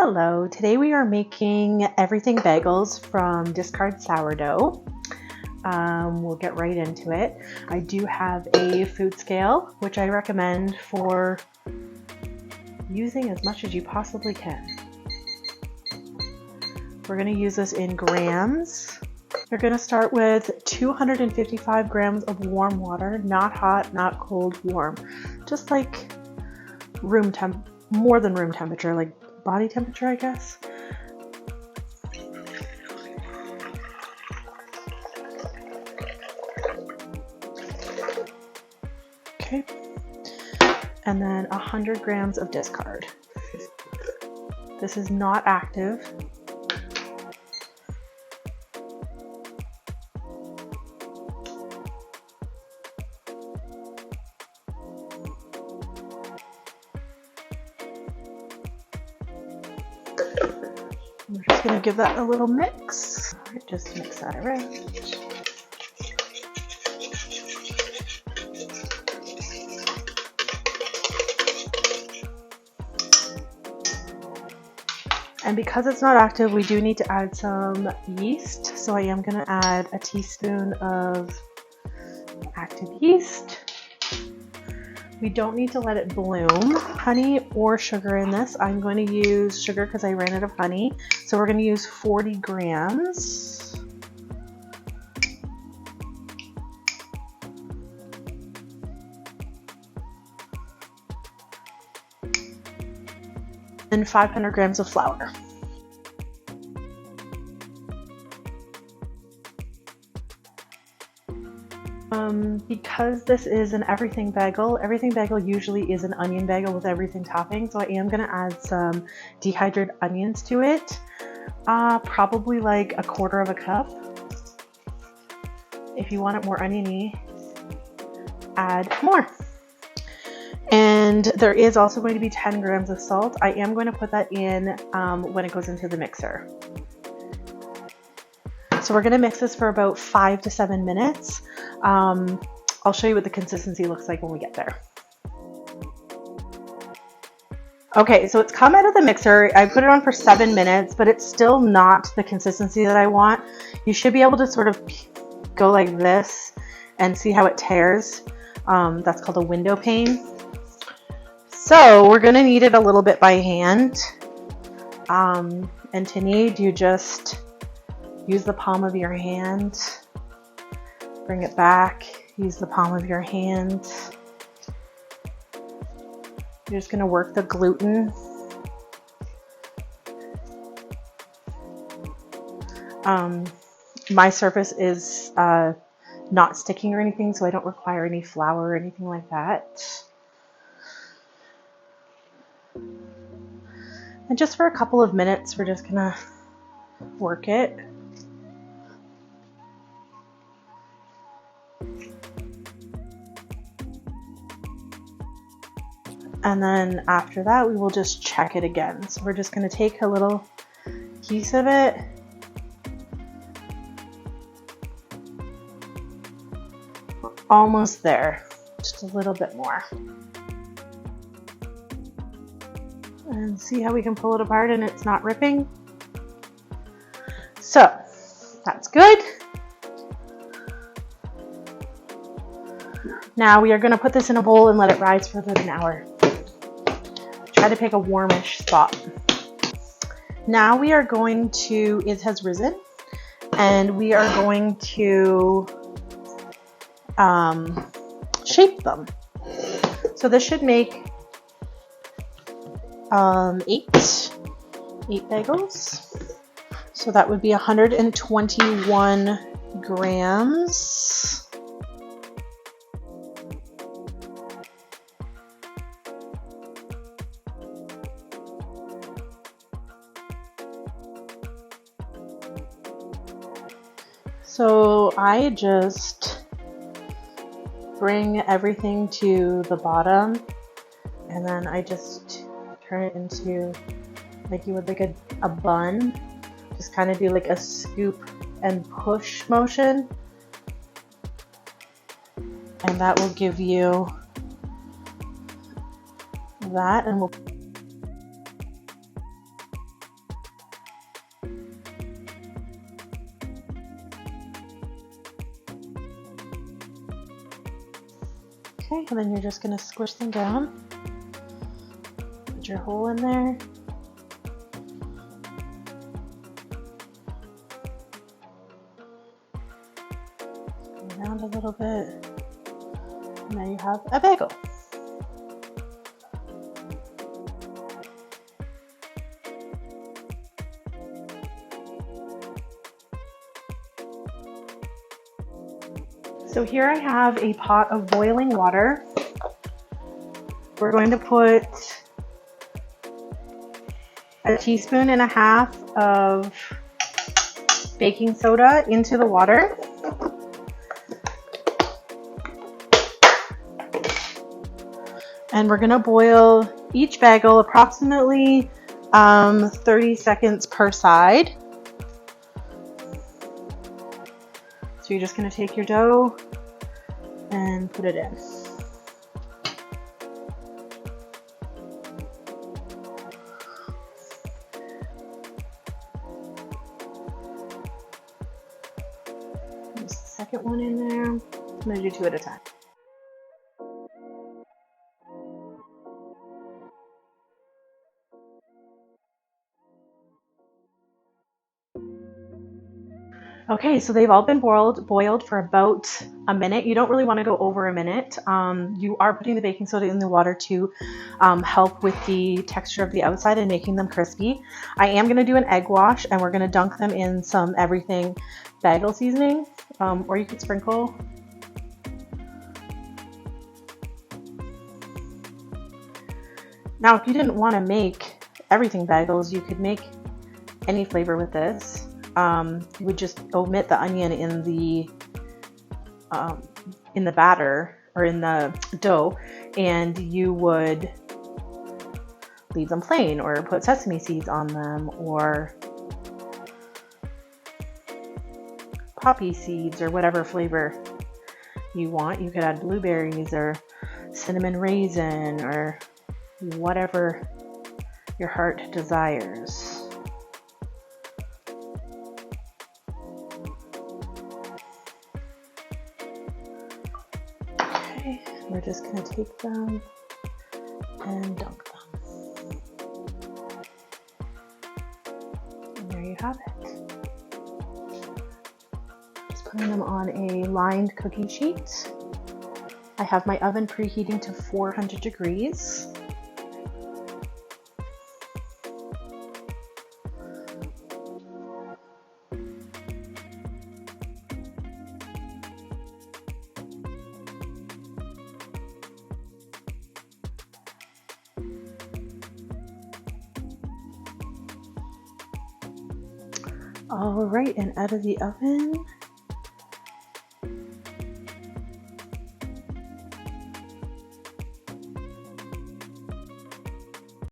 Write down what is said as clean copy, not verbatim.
Hello, today we are making everything bagels from discard sourdough. We'll get right into it. I do have a food scale, which I recommend for using as much as you possibly can. We're going to use this in grams. You're going to start with 255 grams of warm water, not hot, not cold, warm. Just like room temp, more than room temperature, like body temperature, I guess. Okay. And then 100 grams of discard. This is not active. We're just going to give that a little mix. All right, just mix that around. And because it's not active, we do need to add some yeast. So I am going to add a teaspoon of active yeast. We don't need to let it bloom. Honey or sugar in this. I'm going to use sugar because I ran out of honey. So we're going to use 40 grams. And 500 grams of flour. Because this is an everything bagel usually is an onion bagel with everything topping, so I am going to add some dehydrated onions to it, probably like a quarter of a cup. If you want it more oniony, add more. And there is also going to be 10 grams of salt. I am going to put that in when it goes into the mixer. So we're going to mix this for about 5 to 7 minutes. I'll show you what the consistency looks like when we get there. Okay, so it's come out of the mixer. I put it on for 7 minutes, but it's still not the consistency that I want. You should be able to sort of go like this and see how it tears. That's called a window pane. So we're going to knead it a little bit by hand. And to knead, you just use the palm of your hand, bring it back, use the palm of your hand. You're just going to work the gluten. My surface is not sticking or anything, so I don't require any flour or anything like that. And just for a couple of minutes, we're just going to work it. And then after that, we will just check it again. So we're just going to take a little piece of it. We're almost there. Just a little bit more. And see how we can pull it apart and it's not ripping. So that's good. Now we are going to put this in a bowl and let it rise for about an hour. Try to pick a warmish spot. Now we are going to, it has risen, and we are going to shape them. So this should make 8 bagels. So that would be 121 grams. So I just bring everything to the bottom, and then I just turn it into like you would like a bun. Just kind of do like a scoop and push motion, and that will give you that, and we'll Okay, and then you're just going to squish them down. Put your hole in there. Go around a little bit. And now you have a bagel. So here I have a pot of boiling water. We're going to put 1.5 teaspoons of baking soda into the water. And we're going to boil each bagel approximately 30 seconds per side. So you're just going to take your dough and put it in. There's the second one in there. I'm going to do 2 at a time. Okay, so they've all been boiled for about a minute. You don't really want to go over a minute. You are putting the baking soda in the water to help with the texture of the outside and making them crispy. I am going to do an egg wash, and we're going to dunk them in some everything bagel seasoning, or you could sprinkle. Now, if you didn't want to make everything bagels, you could make any flavor with this. You would just omit the onion in the batter or in the dough, and you would leave them plain or put sesame seeds on them or poppy seeds or whatever flavor you want. You could add blueberries or cinnamon raisin or whatever your heart desires. We're just going to take them and dunk them. And there you have it. Just putting them on a lined cookie sheet. I have my oven preheating to 400 degrees. All right, and out of the oven